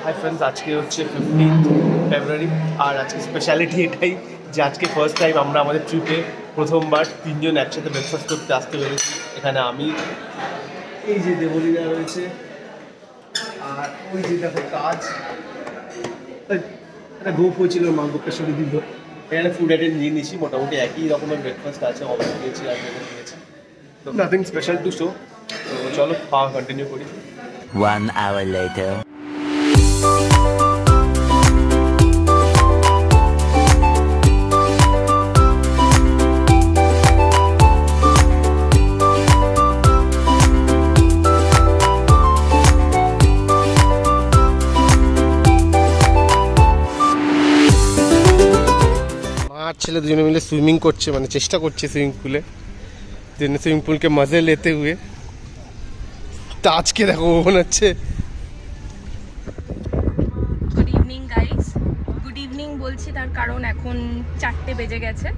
Hi friends, আজকে হচ্ছে 15th ফেব্রুয়ারি। আর আজকে স্পেশালিটি এটাই যে আজকে ফার্স্ট টাইম আমরা আমাদের ট্রিপে প্রথমবার তিনজন একসাথে ব্রেকফাস্ট করতে আসতে পেরেছি। এখানে আমি, এই যে দেবলীনা রয়েছে, আর ওই যে দেখো কাজ, একটা গোপ হয়েছিল মা গোপেশ্বরী দীর্ঘ। এখানে ফুড আইটেম নিয়ে নিয়েছি, মোটামুটি একই রকমের ব্রেকফাস্ট আছে, অর্ডার দিয়েছি আর নিয়েছি, তো নাথিং স্পেশাল টু শো। তো চলো খাওয়া কন্টিনিউ করি। 1 hour later. ছেলে দুজনে মিলে সুইমিং করছে, মানে চেষ্টা করছে সুইমিং পুলে, সুইমিং পুলকে মজে লেতে হুয়ে। তা আজকে দেখো মনে হচ্ছে। Good evening guys, good evening বলছি তার কারণ এখন 4টে বেজে গেছে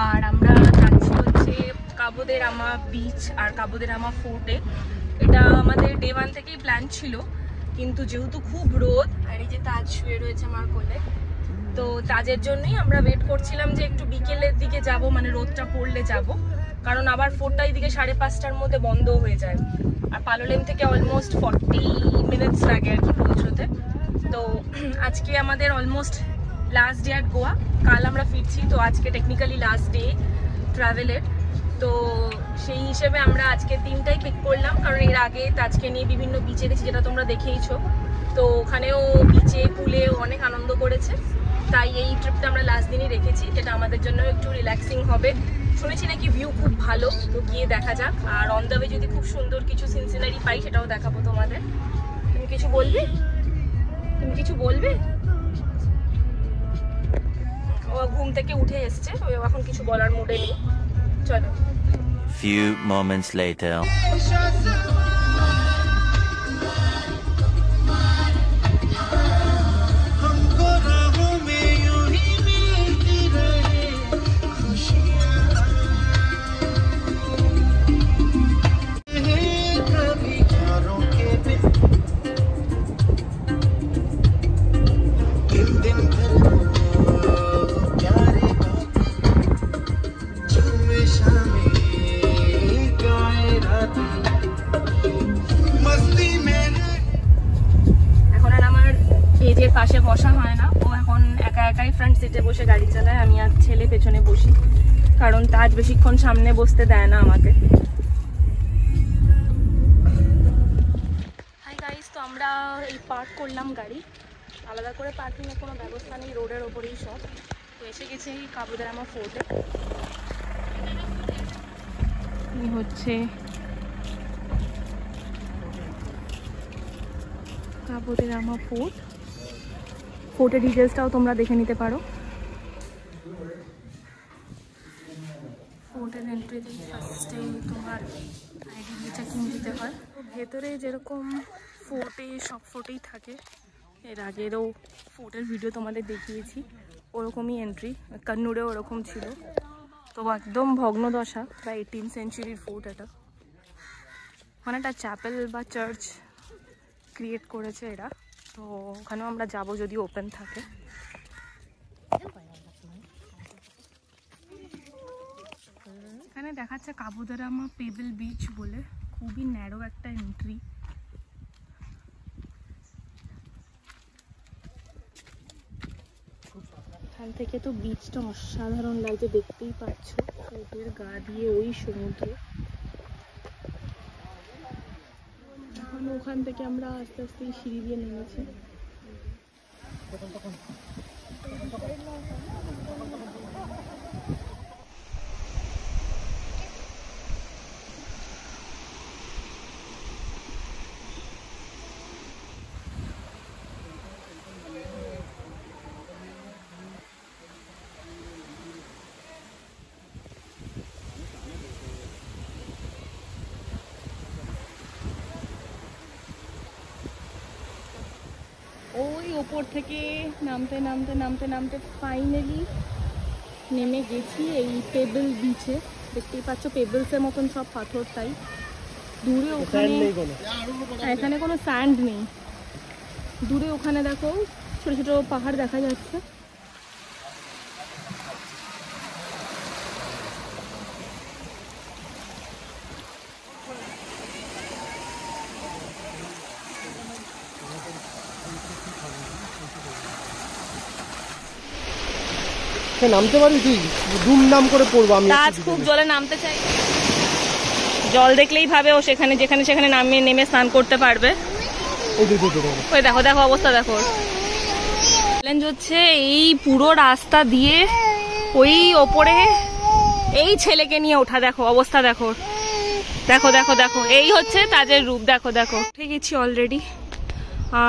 আর আমরা যাচ্ছি হচ্ছে কাবো দে রামা বিচ আর কাবো দে রামা ফোর্টে। এটা আমাদের ডে 1 থেকেই প্ল্যান ছিল, কিন্তু যেহেতু খুব রোদ আর এই যে তাজ শুয়ে রয়েছে আমার কোলে, তো তাজের জন্যই আমরা ওয়েট করছিলাম যে একটু বিকেলের দিকে যাব, মানে রোদটা পড়লে যাব, কারণ আবার ফোর্টটা এদিকে 5:30টার মধ্যে বন্ধ হয়ে যায় আর পালোলেম থেকে অলমোস্ট 40 মিনিটস লাগে আর কি পৌঁছতে। তো আজকে আমাদের almost last day at Goa, কাল আমরা ফিরছি, তো আজকে টেকনিক্যালি লাস্ট ডে ট্রাভেলের। তো সেই হিসেবে আমরা আজকে 3টাই পিক করলাম, কারণ এর আগে তাজকে নিয়ে বিভিন্ন বিচে গেছি, যেটা তোমরা দেখেইছো। তো ওখানেও বিচে পুলে অনেক আনন্দ করেছে, তাই এই ট্রিপটা আমরা লাস্ট দিনই রেখেছি, যেটা আমাদের জন্য একটু রিল্যাক্সিং হবে। শুনেছি নাকি ভিউ খুব ভালো, তো গিয়ে দেখা যাক। আর অন দ্য ওয়ে যদি খুব সুন্দর কিছু সিনারি পাই সেটাও দেখাবো তোমাদের। তুমি কিছু বলবে? তুমি কিছু বলবে? ও ঘুম থেকে উঠে এসছে, ও এখন কিছু বলার মুডে নেই। চলো। Few moments later. পাশে বসা হয় না, ও এখন একা একাই ফ্রন্ট সিটে বসে গাড়ি চালায়, আমি আর ছেলে পেছনে বসি, কারণ তাজ বেশিক্ষণ সামনে বসতে দেয় না আমাকে। হাই গাইস, তো আমরা এই পার্ক করলাম গাড়ি, আলাদা করে পার্কিংয়ের কোনো ব্যবস্থা নেই, রোডের ওপরেই সব। তো এসে গেছি এই কাবো দে রামা ফোর্টে। এই হচ্ছে কাবো দে রামা ফোর্ট। ফোর্টের ডিটেলসটাও তোমরা দেখে নিতে পারো। ফোর্টের এন্ট্রিতে ফার্স্টে তোমার আইডি চেকিং দিতে হয়। ভেতরে যেরকম ফোর্টে সব ফোর্টেই থাকে, এর আগেরও ফোর্টের ভিডিও তোমাদের দেখিয়েছি, ওরকমই এন্ট্রি, কন্নুরেও ওরকম ছিল। তো একদম ভগ্নদশা, প্রায় 18th সেঞ্চুরির ফোর্ট এটা। মানে একটা চ্যাপেল বা চার্চ ক্রিয়েট করেছে এরা, তো ওখানেও আমরা যাব যদি ওপেন থাকে। এখানে দেখাচ্ছে কাবো দে রামা পেবল বিচ বলে, খুবই ন্যারো একটা এন্ট্রি। এখান থেকে তো বিচটা অসাধারণ লাগছে, দেখতেই পাচ্ছ, ওদের গা দিয়ে ওই সমুদ্র। এখন ওখান থেকে আমরা আস্তে আস্তে সিঁড়ি দিয়ে নেমেছি। ওই ওপর থেকে নামতে নামতে নামতে নামতে ফাইনালি নেমে গেছি এই পেবল বিচে। দেখতেই পাচ্ছ পেবলসের মতন সব পাথর, তাই দূরে ওখানে এখানে কোনো স্যান্ড নেই, দূরে ওখানে দেখো ছোট ছোট পাহাড় দেখা যাচ্ছে। নামতে পারি তুই? দুমদাম করে পড়বো আমি। তাজ খুব জলে নামতে চাই, জল দেখলেই ভাবে ও সেখানে যেখানে সেখানে নামিয়ে নেমে স্নান করতে পারবে। ওই দেখো দেখো অবস্থা দেখো। চ্যালেঞ্জ হচ্ছে এই পুরো রাস্তা দিয়ে ওই ওপরে এই ছেলেকে নিয়ে ওঠা। দেখো অবস্থা দেখো, দেখো দেখো দেখো, এই হচ্ছে তাজের রূপ। দেখো দেখো উঠে গেছি অলরেডি।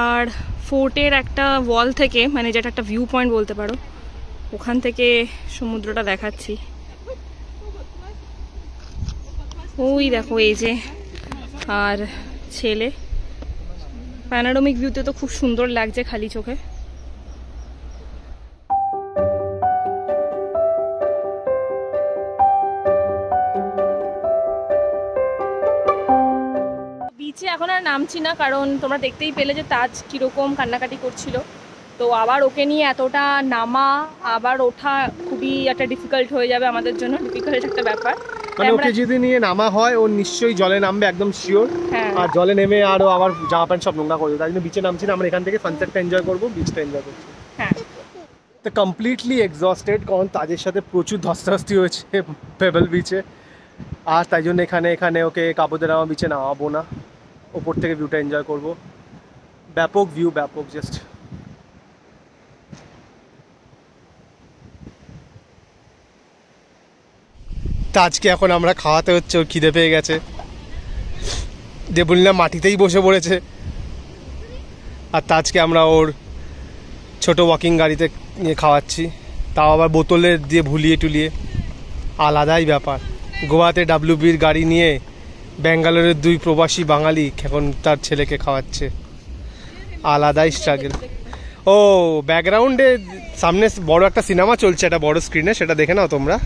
আর ফোর্টের একটা ওয়াল থেকে, মানে যেটা একটা ভিউ পয়েন্ট বলতে পারো, ওখান থেকে সমুদ্রটা দেখাচ্ছি। ওই দেখো এই যে, আর ছেলে প্যানোরামিক ভিউতে তো খুব সুন্দর লাগছে খালি চোখে। বিচে এখন আর নামছি না, কারণ তোমরা দেখতেই পেলে যে তাজ কিরকম কান্নাকাটি করছিল। তো আবার ওকে নিয়ে এতটা নামা আবার ওঠা খুবই একটা ডিফিকাল্ট হয়ে যাবে আমাদের জন্য, ডিফিকাল্ট একটা ব্যাপার। মানে ওকে যদি নিয়ে নামা হয় ও নিশ্চয়ই জলে নামবে, একদম শিওর। হ্যাঁ। আর জলে নেমে আরো আবার জামা প্যান্ট সব নোংরা করবে, তাই জন্য বিচে নামছি না। আমরা এখান থেকে সানসেটটা এনজয় করবো, বিচটা এনজয় করছি। হ্যাঁ, তো কমপ্লিটলি এক্সস্টেড, কারণ তাদের সাথে প্রচুর ধস্তাধস্তি হয়েছে পেবল বিচে। আর তাই জন্য এখানে ওকে কাবো দে রামা বিচে নামাবো না, ওপর থেকে ভিউটা এনজয় করবো। ব্যাপক ভিউ, ব্যাপক জাস্ট। তাজকে এখন আমরা খাওয়াতে হচ্ছে, ওর খিদে পেয়ে গেছে। দেবলীনা মাটিতেই বসে পড়েছে, আর তাজকে আমরা ওর ছোট ওয়াকিং গাড়িতে নিয়ে খাওয়াচ্ছি, তাও আবার বোতলের দিয়ে ভুলিয়ে টুলিয়ে। আলাদাই ব্যাপার। গোয়াতে ডাব্লিউবির গাড়ি নিয়ে ব্যাঙ্গালোরের দুই প্রবাসী বাঙালি এখন তার ছেলেকে খাওয়াচ্ছে, আলাদাই স্ট্রাগল। ও ব্যাকগ্রাউন্ডে সামনে বড় একটা সিনেমা চলছে, একটা বড় স্ক্রিনে, সেটা দেখে নাও তোমরা।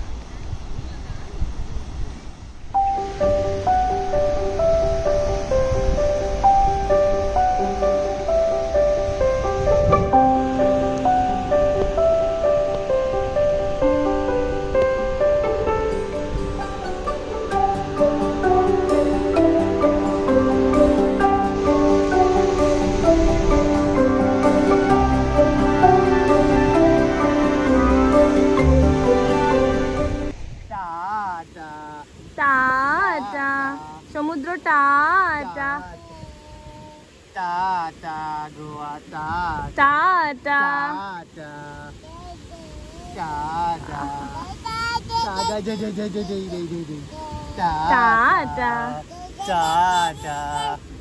টাটা সমুদ্র, tata tata Goa, tata tata tata tata.